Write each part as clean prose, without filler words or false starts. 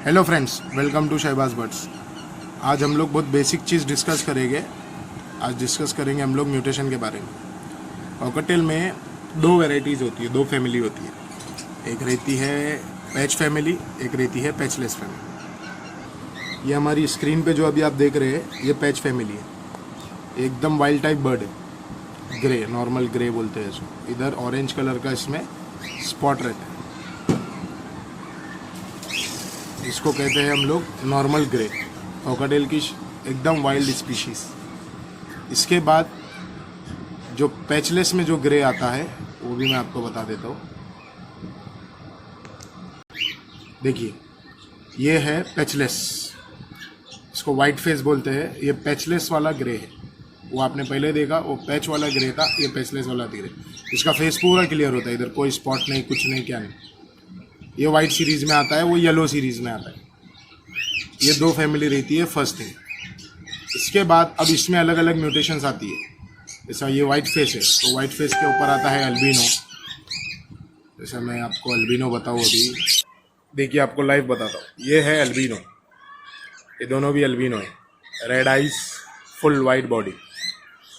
Hello friends, welcome to Shahbaz birds. आज हम लोग बहुत बेसिक चीज़ डिस्कस करेंगे। आज डिस्कस करेंगे हम लोग म्यूटेशन के बारे में। कॉकटेल में दो वैरायटीज़ होती है, दो फैमिली होती है। एक रहती है पैच फैमिली, एक रहती है पैचलेस फैमिली। ये हमारी स्क्रीन पे जो अभी आप देख रहे हैं ये पैच फैमिली है। एकदम वाइल्ड टाइप बर्ड है, ग्रे, नॉर्मल ग्रे बोलते हैं इसको। इधर ऑरेंज कलर का इसमें स्पॉट रहता है, इसको कहते हैं हम लोग नॉर्मल ग्रे। कॉकटेल की एकदम वाइल्ड स्पीशीज। इसके बाद जो पैचलेस में जो ग्रे आता है वो भी मैं आपको बता देता हूँ। देखिए, ये है पैचलेस, इसको वाइट फेस बोलते हैं। ये पैचलेस वाला ग्रे है। वो आपने पहले देखा, वो पैच वाला ग्रे था, ये पैचलेस वाला ग्रे। इसका फेस पूरा क्लियर होता है, इधर कोई स्पॉट नहीं, कुछ नहीं, क्या नहीं। ये वाइट सीरीज़ में आता है, वो येलो सीरीज़ में आता है। ये दो फैमिली रहती है फर्स्ट थिंग। इसके बाद अब इसमें अलग अलग म्यूटेशंस आती है। जैसा ये वाइट फेस है तो वाइट फेस के ऊपर आता है अल्बिनो। जैसा मैं आपको अल्बिनो बताऊँ अभी, देखिए आपको लाइव बताता हूँ। ये है अल्बिनो, ये दोनों भी अल्बिनो है। Red eyes, full white body,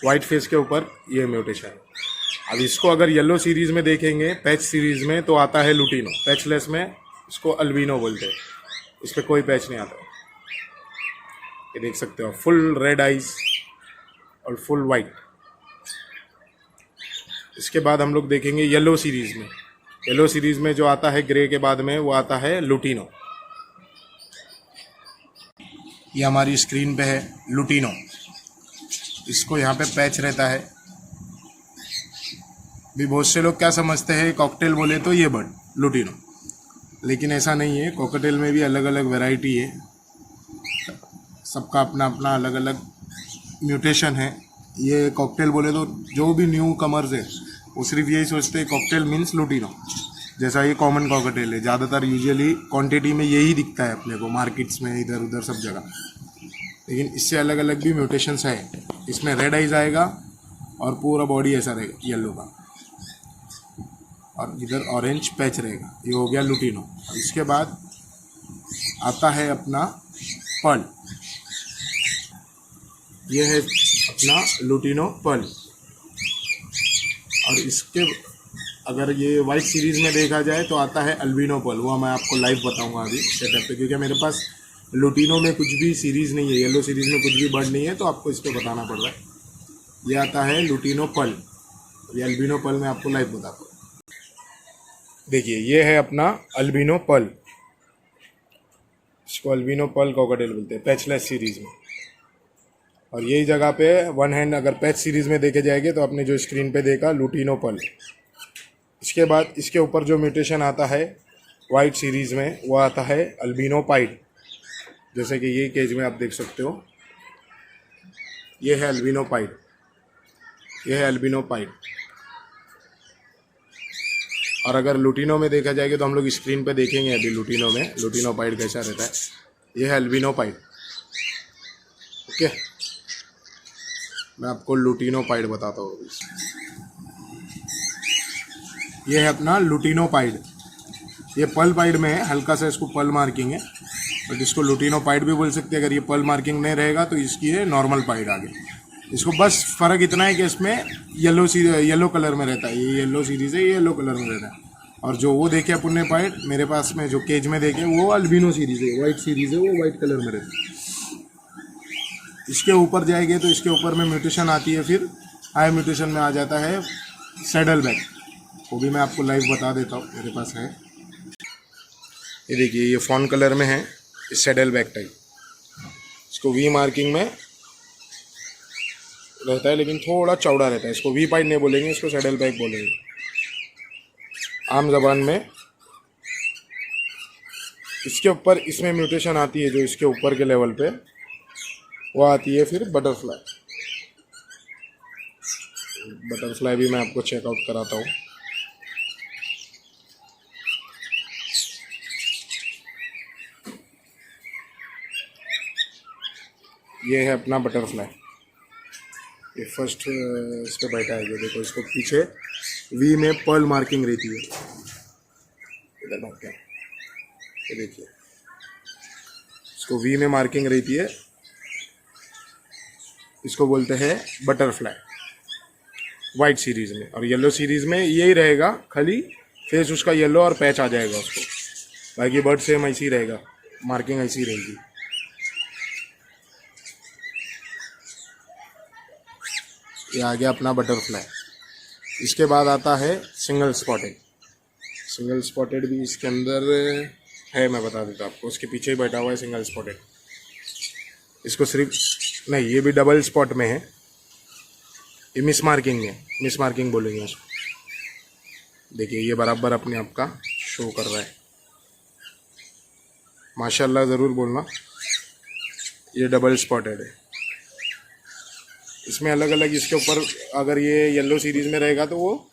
white face के ऊपर ये म्यूटेशन है। अब इसको अगर येलो सीरीज़ में देखेंगे, पैच सीरीज़ में, तो आता है लुटिनो। पैचलेस में इसको अल्बिनो बोलते हैं। इस पर कोई पैच नहीं आता। ये देख सकते हो, फुल रेड आइज और फुल वाइट। इसके बाद हम लोग देखेंगे येलो सीरीज़ में। येलो सीरीज़ में जो आता है ग्रे के बाद में, वो आता है लुटिनो। ये हमारी स्क्रीन पे है लुटिनो। इसको यहाँ पे पैच रहता है। भी बहुत से लोग क्या समझते हैं, कॉकटेल बोले तो ये बर्ड लुटिनो, लेकिन ऐसा नहीं है। कॉकटेल में भी अलग अलग वैरायटी है, सबका अपना अपना अलग अलग म्यूटेशन है। ये कॉकटेल बोले तो जो भी न्यू कमर्स है वो सिर्फ यही सोचते हैं कॉकटेल मीन्स लुटिनो। जैसा ये कॉमन कॉकटेल है, ज़्यादातर यूजुअली क्वांटिटी में यही दिखता है अपने को मार्केट्स में, इधर उधर सब जगह। लेकिन इससे अलग अलग भी म्यूटेशंस है। इसमें रेड आइज आएगा और पूरा बॉडी ऐसा रहेगा येलो का, और इधर ऑरेंज पैच रहेगा। ये हो गया लुटिनो। इसके बाद आता है अपना पर्ल। ये है अपना लुटिनो पर्ल। और इसके अगर ये वाइट सीरीज़ में देखा जाए तो आता है अल्बिनो पर्ल। वो मैं आपको लाइव बताऊंगा अभी सेटअप पे, क्योंकि मेरे पास लुटिनो में कुछ भी सीरीज़ नहीं है, येलो सीरीज़ में कुछ भी बर्ड नहीं है, तो आपको इस पर बताना पड़ रहा है। ये आता है लुटिनो पर्ल। ये अल्बिनो पर्ल मैं आपको लाइव बताता हूँ। देखिए, ये है अपना अल्बिनो पर्ल। इसको अल्बिनो पर्ल कॉकटेल बोलते हैं पैचलेस सीरीज़ में। और यही जगह पे वन हैंड अगर पैच सीरीज़ में देखे जाएंगे तो आपने जो स्क्रीन पे देखा लुटिनो पर्ल। इसके बाद इसके ऊपर जो म्यूटेशन आता है वाइट सीरीज़ में, वो आता है अल्बिनो पाइड। जैसे कि ये केज में आप देख सकते हो, ये है अल्बिनो पाइड, ये है अल्बिनो पाइड। और अगर लुटिनो में देखा जाएगा तो हम लोग स्क्रीन पे देखेंगे अभी लुटिनो में लुटिनो पाइड कैसा रहता है। ये है अल्बिनो पाइड। ओके, मैं आपको लुटिनो पाइड बताता हूँ। ये है अपना लुटिनो पाइड। ये पर्ल पाइड में है, हल्का सा इसको पर्ल मार्किंग है, बट इसको लुटिनो पाइड भी बोल सकते हैं। अगर ये पर्ल मार्किंग नहीं रहेगा तो इसकी है नॉर्मल पाइड आगे। इसको बस फ़र्क इतना है कि इसमें येलो कलर में रहता है। ये येलो सीरीज़ है, ये येलो कलर में रहता है। और जो वो देखे अपन ने पाइड मेरे पास में जो केज में देखे, वो अल्बिनो सीरीज़ है, वाइट सीरीज़ है, वो वाइट कलर में रहता है। इसके ऊपर जाएंगे तो इसके ऊपर में म्यूटेशन आती है। फिर हाई म्यूटेशन में आ जाता है सैडल बैक। वो भी मैं आपको लाइव बता देता हूँ, मेरे पास है। ये देखिए, ये फॉन कलर में है, सैडल बैक टाइप। इसको वी मार्किंग में रहता है, लेकिन थोड़ा चौड़ा रहता है। इसको वी पाइड नहीं बोलेंगे, इसको सैडल बैक बोलेंगे आम जबान में। इसके ऊपर इसमें म्यूटेशन आती है, जो इसके ऊपर के लेवल पे वो आती है फिर बटरफ्लाई। बटरफ्लाई भी मैं आपको चेकआउट कराता हूँ। ये है अपना बटरफ्लाई। ये फर्स्ट इस पर बैठा है, जो देखो इसको पीछे वी में पर्ल मार्किंग रहती है। इधर बैठ के ये देखिए, इसको वी में मार्किंग रहती है, इसको बोलते हैं बटरफ्लाई वाइट सीरीज़ में। और येलो सीरीज़ में यही रहेगा, खाली फेस उसका येलो और पैच आ जाएगा उसको, बाकी बर्ड सेम ऐसी रहेगा, मार्किंग ऐसी रहेगी। ये आ गया अपना बटरफ्लाई। इसके बाद आता है सिंगल स्पॉटेड। सिंगल स्पॉटेड भी इसके अंदर है, मैं बता देता हूँ आपको, उसके पीछे ही बैठा हुआ है सिंगल स्पॉटेड। इसको सिर्फ नहीं, ये भी डबल स्पॉट में है, ये मिस मार्किंग है, मिस मार्किंग बोलेंगे उसको। देखिए ये बराबर अपने आप का शो कर रहा है, माशाल्लाह ज़रूर बोलना। ये डबल स्पॉटेड है। इसमें अलग अलग, इसके ऊपर अगर ये येलो सीरीज़ में रहेगा तो वो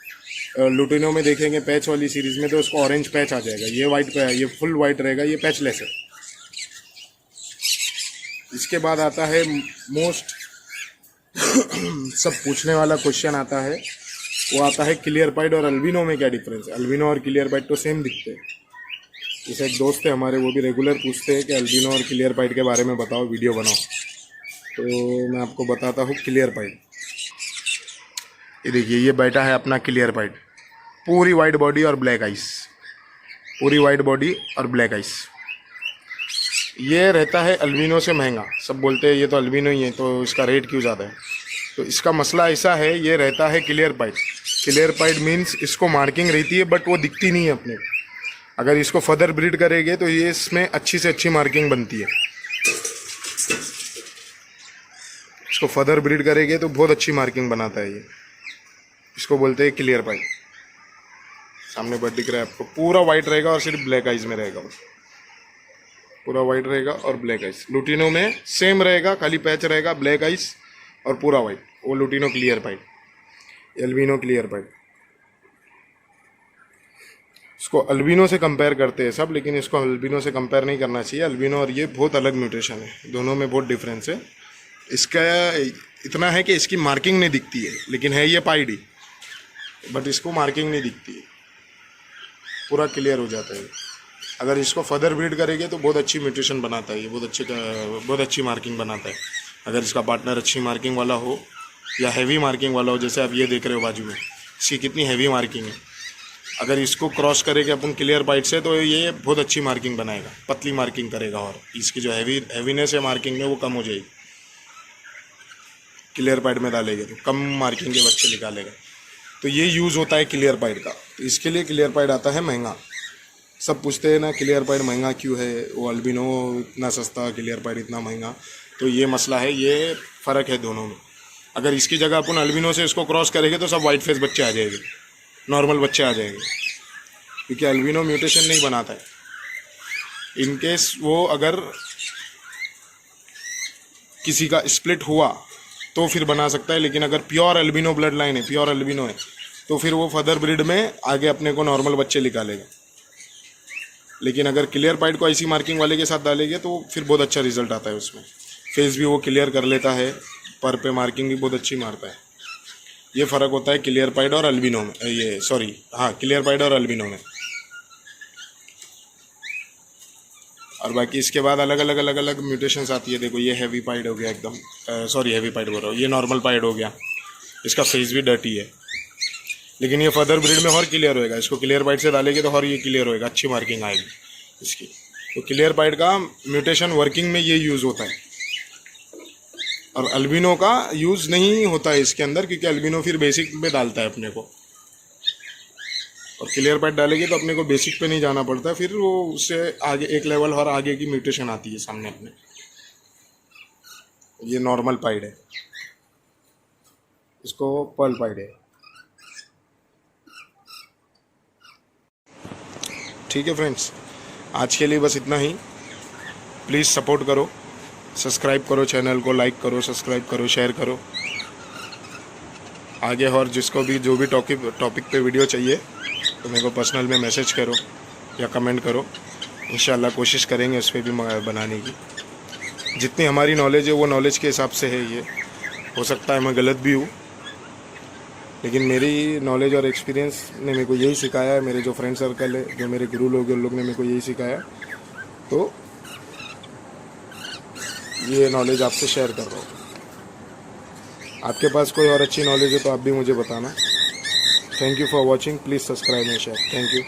लुटिनो में देखेंगे पैच वाली सीरीज़ में तो उसको ऑरेंज पैच आ जाएगा। ये वाइट पे है, ये फुल वाइट रहेगा, ये पैचलेस है। इसके बाद आता है मोस्ट सब पूछने वाला क्वेश्चन आता है, वो आता है क्लियर पाइड और अल्बिनो में क्या डिफरेंस है। अल्बिनो और क्लियर पाइड तो सेम दिखते हैं। जैसे एक दोस्त है हमारे, वो भी रेगुलर पूछते हैं कि अल्बिनो और क्लियर पाइड के बारे में बताओ, वीडियो बनाओ। तो मैं आपको बताता हूँ क्लियर पाइड। ये देखिए ये बैठा है अपना क्लियर पाइड, पूरी वाइट बॉडी और ब्लैक आइस, पूरी वाइट बॉडी और ब्लैक आइस। ये रहता है अल्बिनो से महंगा। सब बोलते हैं ये तो अल्बिनो ही है तो इसका रेट क्यों ज़्यादा है। तो इसका मसला ऐसा है, ये रहता है clear pied. Clear pied means इसको मार्किंग रहती है बट वो दिखती नहीं है अपने। अगर इसको फर्दर ब्रीड करेंगे तो ये इसमें अच्छी से अच्छी मार्किंग बनती है। इसको फर्दर ब्रीड करेंगे तो बहुत अच्छी मार्किंग बनाता है ये। इसको बोलते हैं क्लियर पाइड। सामने बर्ड दिख रहा है आपको, पूरा वाइट रहेगा और सिर्फ ब्लैक आइज में रहेगा, पूरा वाइट रहेगा और ब्लैक आइज। लुटिनो में सेम रहेगा, खाली पैच रहेगा, ब्लैक आइज और पूरा वाइट, वो lutino clear pied, albino clear pied. इसको अल्बिनो से कंपेयर करते हैं सब, लेकिन इसको अल्बिनो से कंपेयर नहीं करना चाहिए। अल्बिनो और ये बहुत अलग म्यूटेशन है, दोनों में बहुत डिफरेंस है। इसका इतना है कि इसकी मार्किंग नहीं दिखती है, लेकिन है ये पाइड ही, बट इसको मार्किंग नहीं दिखती है, पूरा क्लियर हो जाता है। अगर इसको फर्दर ब्रीड करेंगे तो बहुत अच्छी म्यूटेशन बनाता है ये, बहुत अच्छी मार्किंग बनाता है। अगर इसका पार्टनर अच्छी मार्किंग वाला हो या हैवी मार्किंग वाला हो, जैसे आप ये देख रहे हो बाजू में, इसकी कितनी हैवी मार्किंग है। अगर इसको क्रॉस करेंगे अपन क्लियर पाइड से तो ये बहुत अच्छी मार्किंग बनाएगा, पतली मार्किंग करेगा और इसकी जो हैवीनेस है मार्किंग में वो कम हो जाएगी। क्लियर पाइड में डालेंगे तो कम मार्किंग के बच्चे निकालेगा। तो ये यूज़ होता है क्लियर पाइड का। तो इसके लिए क्लियर पाइड आता है महंगा। सब पूछते हैं ना क्लियर पाइड महंगा क्यों है, वो अल्बिनो इतना सस्ता, क्लियर पाइड इतना महंगा। तो ये मसला है, ये फ़र्क है दोनों में। अगर इसकी जगह अपन अल्बिनो से इसको क्रॉस करेंगे तो सब वाइट फेस बच्चे आ जाएंगे, नॉर्मल बच्चे आ जाएंगे, क्योंकि अल्बिनो म्यूटेशन नहीं बनाता है। इनकेस वो अगर किसी का स्प्लिट हुआ तो फिर बना सकता है, लेकिन अगर प्योर अल्बिनो ब्लड लाइन है, प्योर अल्बिनो है, तो फिर वो फर्दर ब्रीड में आगे अपने को नॉर्मल बच्चे निकालेगा। लेकिन अगर क्लियर पाइड को ऐसी मार्किंग वाले के साथ डालेंगे तो फिर बहुत अच्छा रिजल्ट आता है उसमें। फेस भी वो क्लियर कर लेता है, पर पे मार्किंग भी बहुत अच्छी मारता है। ये फ़र्क होता है क्लियर पाइड और अल्बिनो में, क्लियर पाइड और अल्बिनो में। और बाकी इसके बाद अलग अलग म्यूटेशंस आती है। देखो ये हैवी पाइड हो गया एकदम, हैवी पाइड बोल रहा हूँ, ये नॉर्मल पाइड हो गया। इसका फेस भी डर्टी है, लेकिन ये फर्दर ब्रीड में और क्लियर होएगा। इसको क्लियर पाइड से डालेंगे तो और ये क्लियर होएगा, अच्छी मार्किंग आएगी इसकी। तो क्लियर पाइड का म्यूटेशन वर्किंग में ये यूज़ होता है, और अल्बिनो का यूज़ नहीं होता है इसके अंदर, क्योंकि अल्बिनो फिर बेसिक में डालता है अपने को, और क्लियर पाइड डालेंगे तो अपने को बेसिक पे नहीं जाना पड़ता, फिर वो उससे आगे एक लेवल और आगे की म्यूटेशन आती है सामने अपने। ये नॉर्मल पाइड है, इसको पर्ल पाइड है। ठीक है फ्रेंड्स, आज के लिए बस इतना ही। प्लीज़ सपोर्ट करो, सब्सक्राइब करो चैनल को, लाइक करो, सब्सक्राइब करो, शेयर करो। आगे और जिसको भी जो भी टॉपिक पे वीडियो चाहिए तो मेरे को पर्सनल में मैसेज करो या कमेंट करो। इंशाल्लाह कोशिश करेंगे उस पर भी बनाने की। जितनी हमारी नॉलेज है वो नॉलेज के हिसाब से है। ये हो सकता है मैं गलत भी हूँ, लेकिन मेरी नॉलेज और एक्सपीरियंस ने मेरे को यही सिखाया है। मेरे जो फ्रेंड सर्कल है, जो मेरे गुरु लोग हैं, उन लोग ने मेरे को यही सिखाया। तो ये नॉलेज आपसे शेयर कर रहा हूँ। आपके पास कोई और अच्छी नॉलेज है तो आप भी मुझे बताना। Thank you for watching, please subscribe and share. Thank you.